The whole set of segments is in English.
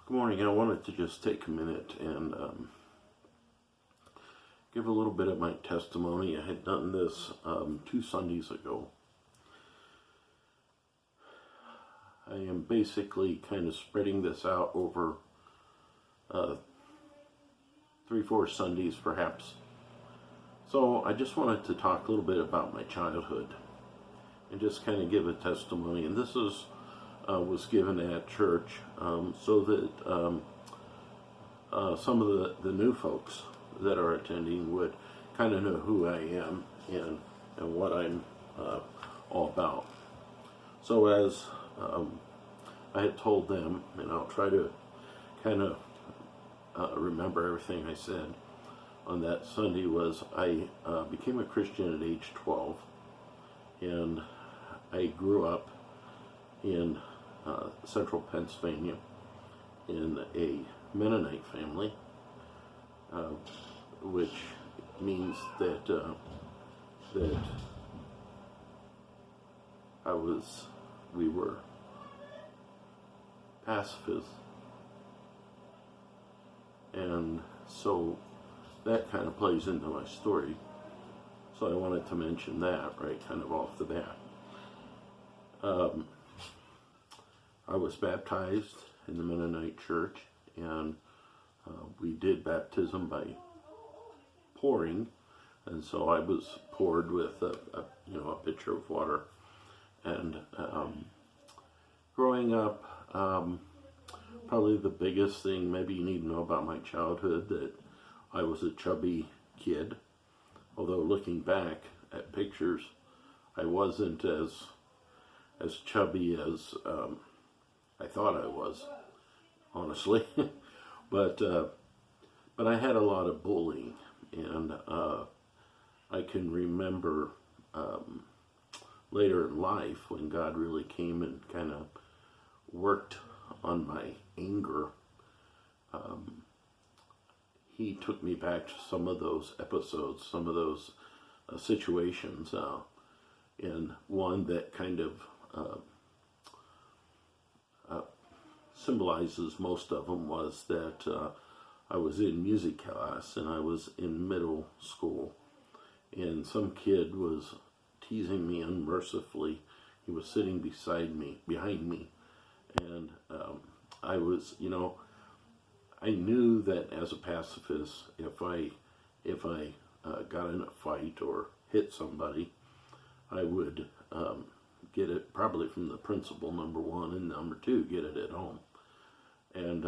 Good morning. I wanted to just take a minute and give a little bit of my testimony. I had done this 2 Sundays ago. I am basically kind of spreading this out over 3-4 Sundays perhaps. So I just wanted to talk a little bit about my childhood and just kind of give a testimony. And this was given at church so that some of the new folks that are attending would kind of know who I am and what I'm all about. So as I had told them, and I'll try to kind of remember everything I said on that Sunday, was I became a Christian at age 12, and I grew up in central Pennsylvania in a Mennonite family, which means that we were pacifists, and so that kind of plays into my story. So I wanted to mention that right kind of off the bat. I was baptized in the Mennonite church, and we did baptism by pouring, and so I was poured with a pitcher of water. And growing up, probably the biggest thing maybe you need to know about my childhood, that I was a chubby kid. Although looking back at pictures, I wasn't as chubby as I thought I was, honestly. but I had a lot of bullying, and I can remember later in life when God really came and kind of worked on my anger. He took me back to some of those episodes, some of those situations, and one that kind of symbolizes most of them was that I was in music class, and I was in middle school, and some kid was teasing me unmercifully. He was sitting behind me, and I was, I knew that as a pacifist, if I got in a fight or hit somebody, I would get it probably from the principal, number one, and number two, get it at home. And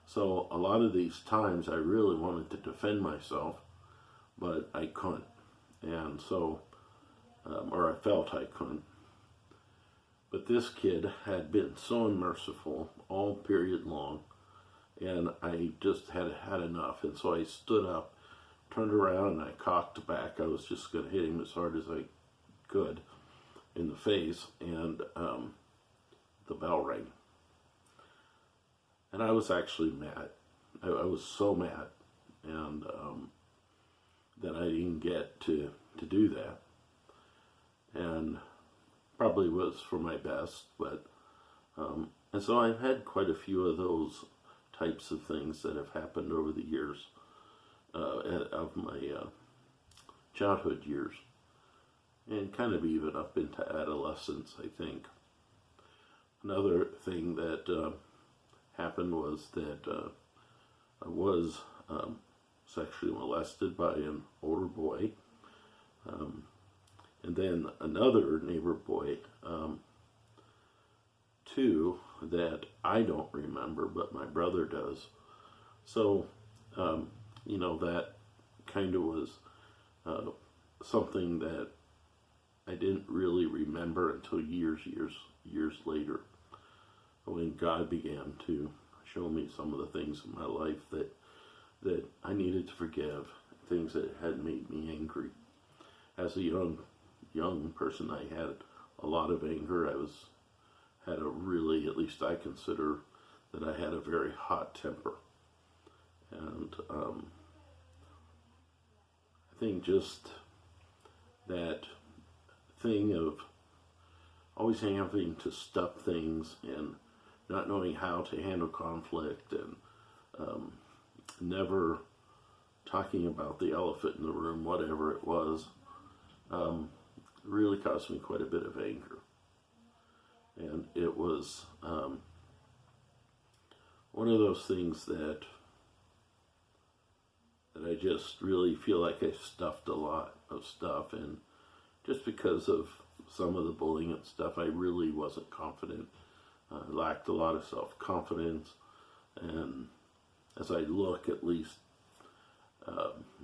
so a lot of these times I really wanted to defend myself, but I couldn't. And so, or I felt I couldn't. But this kid had been so unmerciful all period long, and I just had enough. And so I stood up, turned around, and I cocked back. I was just going to hit him as hard as I could in the face, and the bell rang. And I was actually mad. I was so mad, and that I didn't get to do that. And probably was for my best, but and so I've had quite a few of those types of things that have happened over the years of my childhood years, and kind of even up into adolescence, I think. Another thing that happened was that I was sexually molested by an older boy, and then another neighbor boy, too, that I don't remember, but my brother does. So, that kind of was something that I didn't really remember until years later, when God began to show me some of the things in my life that I needed to forgive, things that had made me angry. As a young person, I had a lot of anger. Had a really, at least I consider that I had a very hot temper. And I think just that thing of always having to stuff things and not knowing how to handle conflict, and never talking about the elephant in the room, whatever it was, really caused me quite a bit of anger. And it was one of those things that I just really feel like I stuffed a lot of stuff, and just because of some of the bullying and stuff, I really wasn't confident. I lacked a lot of self-confidence, and as I look, at least,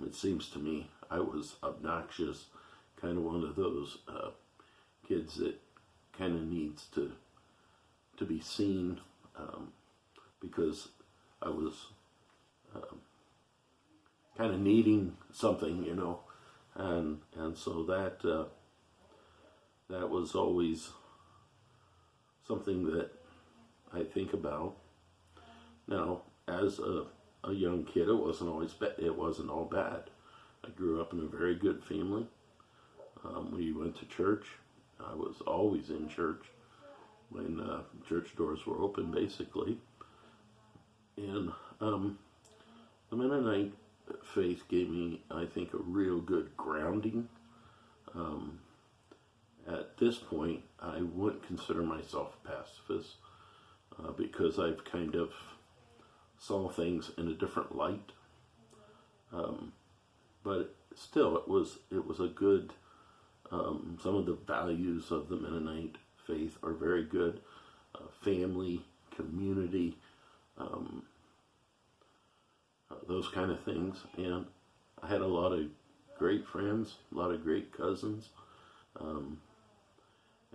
it seems to me I was obnoxious, kind of one of those kids that kind of needs to be seen, because I was kind of needing something, and so that was always something that I think about. Now, as a young kid, it wasn't all bad. I grew up in a very good family. We went to church. I was always in church when church doors were open, basically. And the Mennonite faith gave me, I think, a real good grounding. At this point, I wouldn't consider myself a pacifist, because I've kind of saw things in a different light. But still, it was a good. Some of the values of the Mennonite faith are very good. Family, community, those kind of things. And I had a lot of great friends, a lot of great cousins.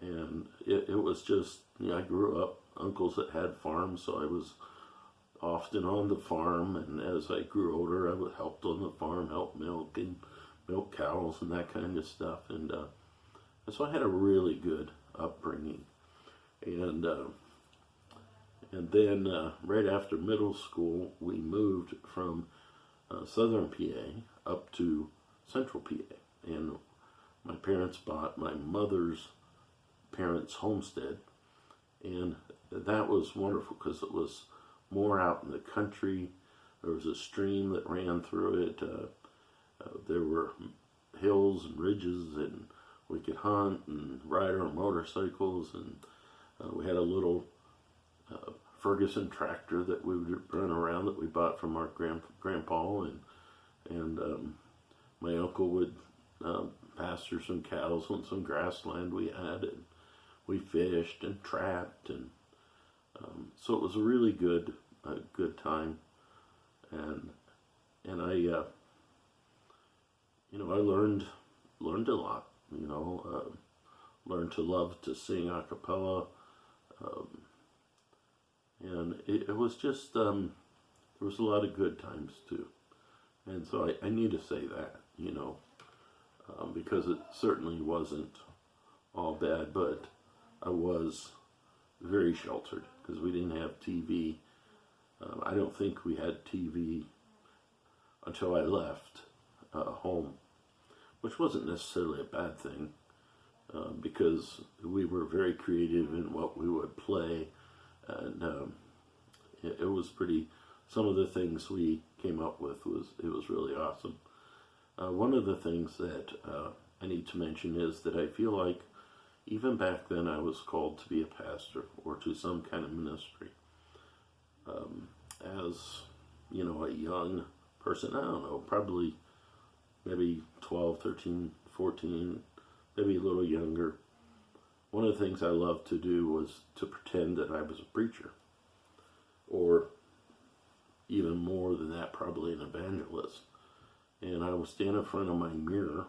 And it was just, I grew up, uncles that had farms, so I was often on the farm, and as I grew older, I would help on the farm, help milk cows and that kind of stuff, and so I had a really good upbringing. And then right after middle school, we moved from southern PA up to central PA, and my parents bought my mother's parents' homestead, and that was wonderful because it was more out in the country. There was a stream that ran through it. There were hills and ridges, and we could hunt and ride our motorcycles, and we had a little Ferguson tractor that we would run around that we bought from our grandpa, and my uncle would pasture some cows on some grassland we had, and we fished and trapped, and so it was a really good time, and I I learned a lot. Learned to love to sing a cappella, and it was just there was a lot of good times too, and so I need to say that, because it certainly wasn't all bad, but I was very sheltered because we didn't have TV. I don't think we had TV until I left home, which wasn't necessarily a bad thing, because we were very creative in what we would play, and it was pretty. Some of the things we came up with was really awesome. One of the things that I need to mention is that I feel like even back then I was called to be a pastor or to some kind of ministry. As a young person, I don't know, probably maybe 12, 13, 14, maybe a little younger. One of the things I loved to do was to pretend that I was a preacher, or even more than that, probably an evangelist. And I would stand in front of my mirror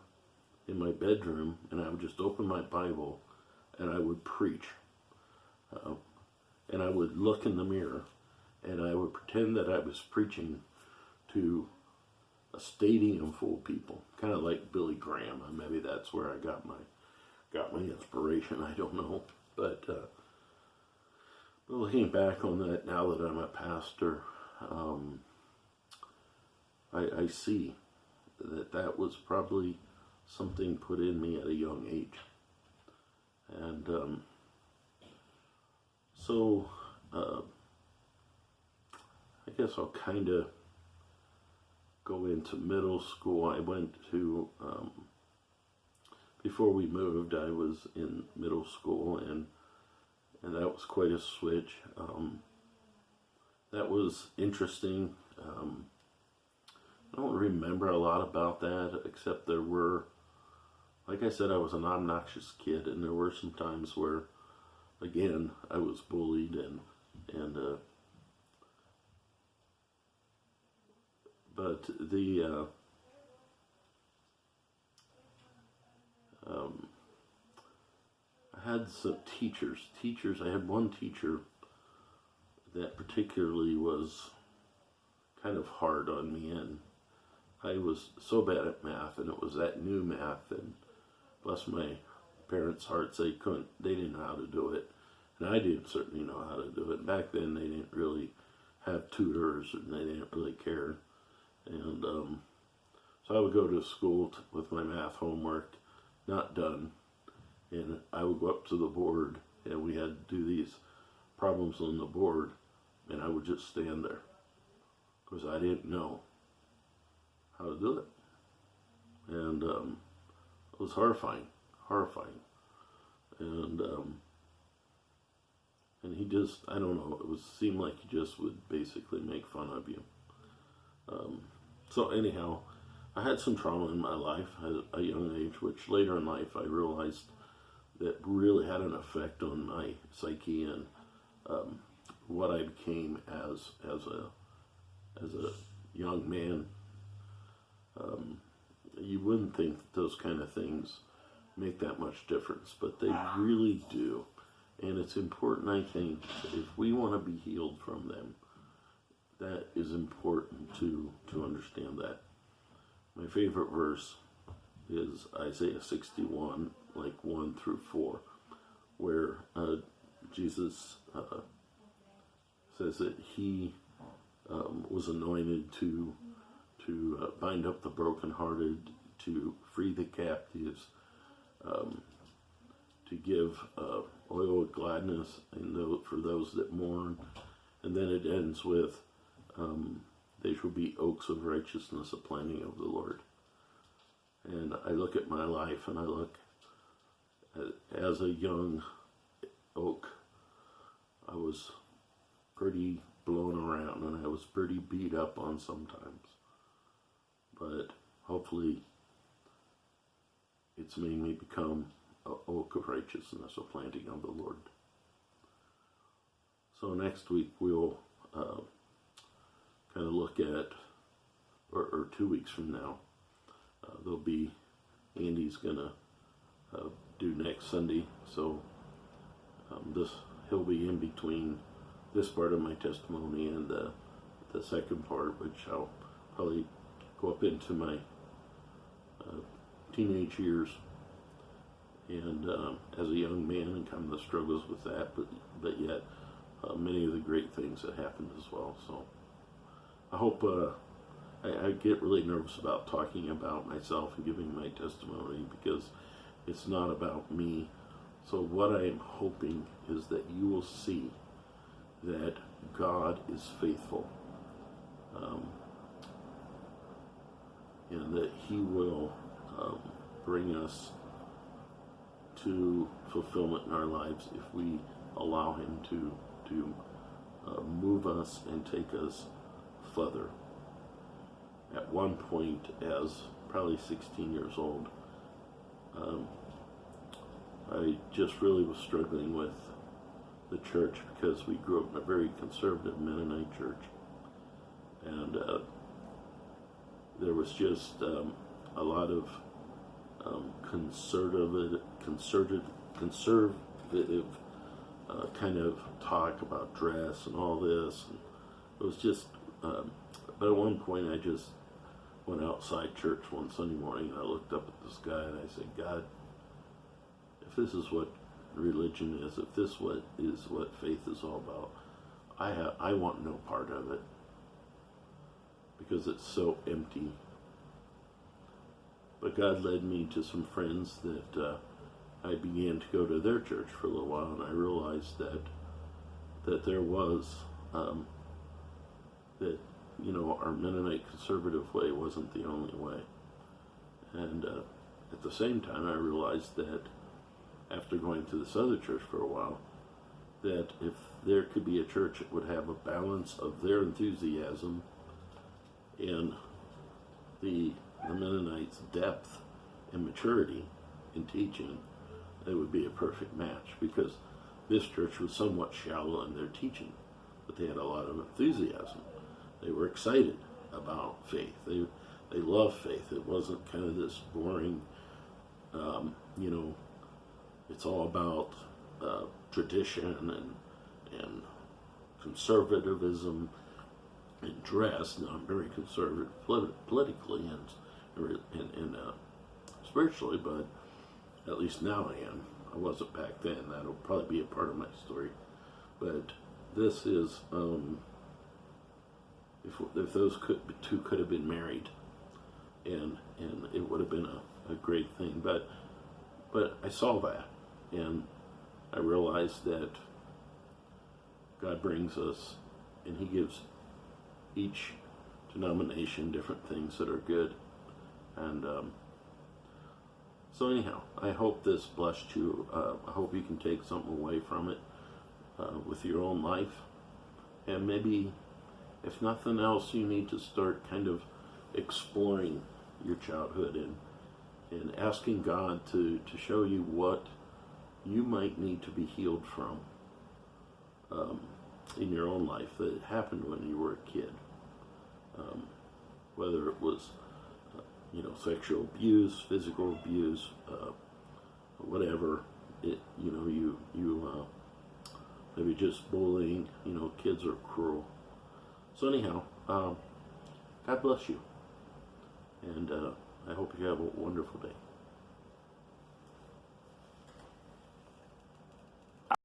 in my bedroom, and I would just open my Bible, and I would preach. And I would look in the mirror, and I would pretend that I was preaching to a stadium full of people, kind of like Billy Graham. Maybe that's where I got my inspiration. I don't know, but looking back on that now that I'm a pastor, I see that was probably something put in me at a young age, and so uh, I guess I'll kind of go into middle school. I went to, before we moved, I was in middle school, and that was quite a switch. That was interesting. I don't remember a lot about that, except there were, like I said, I was an obnoxious kid, and there were some times where, again, I was bullied, but I had some teachers. I had one teacher that particularly was kind of hard on me, and I was so bad at math, and it was that new math, and bless my parents' hearts, they didn't know how to do it, and I didn't certainly know how to do it. Back then, they didn't really have tutors, and they didn't really care, and so I would go to school with my math homework not done, and I would go up to the board, and we had to do these problems on the board, and I would just stand there because I didn't know how to do it, and it was horrifying, and he just, I don't know, seemed like he just would basically make fun of you. So anyhow, I had some trauma in my life at a young age, which later in life I realized that really had an effect on my psyche and what I became as a young man. You wouldn't think that those kind of things make that much difference, but they really do. And it's important, I think, if we want to be healed from them, that is important to understand that. My favorite verse is Isaiah 61, like 1 through 4, where Jesus says that he was anointed to bind up the brokenhearted, to free the captives, to give oil of gladness for those that mourn. And then it ends with, they shall be oaks of righteousness, a planting of the Lord. And I look at my life, and I look as a young oak, I was pretty blown around, and I was pretty beat up on sometimes. But hopefully it's made me become an oak of righteousness, a planting of the Lord. So next week we'll kind of look at, or 2 weeks from now, Andy's gonna do next Sunday, so he'll be in between this part of my testimony and the second part, which I'll probably go up into my teenage years and as a young man, and kind of the struggles with that, but yet many of the great things that happened as well. So I hope I get really nervous about talking about myself and giving my testimony because it's not about me. So what I am hoping is that you will see that God is faithful, and that He will bring us to fulfillment in our lives if we allow Him to move us and take us further. At one point, as probably 16 years old, I just really was struggling with the church because we grew up in a very conservative Mennonite church, and there was just a lot of conservative kind of talk about dress and all this. And it was just, but at one point I just went outside church one Sunday morning and I looked up at the sky and I said, God, if this is what religion is, if this is what faith is all about, I want no part of it because it's so empty. But God led me to some friends that I began to go to their church for a little while, and I realized that that there was, that, our Mennonite conservative way wasn't the only way. And at the same time, I realized that after going to this other church for a while, that if there could be a church that would have a balance of their enthusiasm and the Mennonites' depth and maturity in teaching, it would be a perfect match, because this church was somewhat shallow in their teaching, but they had a lot of enthusiasm. They were excited about faith. They loved faith. It wasn't kind of this boring, it's all about tradition and conservatism and dress. Now, I'm very conservative politically and spiritually, but at least now I am. I wasn't back then. That'll probably be a part of my story. But this is, if those two could have been married, and it would have been a great thing. But I saw that, and I realized that God brings us, and He gives each denomination different things that are good. And so anyhow, I hope this blessed you. I hope you can take something away from it with your own life. And maybe, if nothing else, you need to start kind of exploring your childhood and asking God to show you what you might need to be healed from in your own life that happened when you were a kid. Whether it was sexual abuse, physical abuse, whatever, you maybe just bullying. Kids are cruel. So anyhow, God bless you, and I hope you have a wonderful day.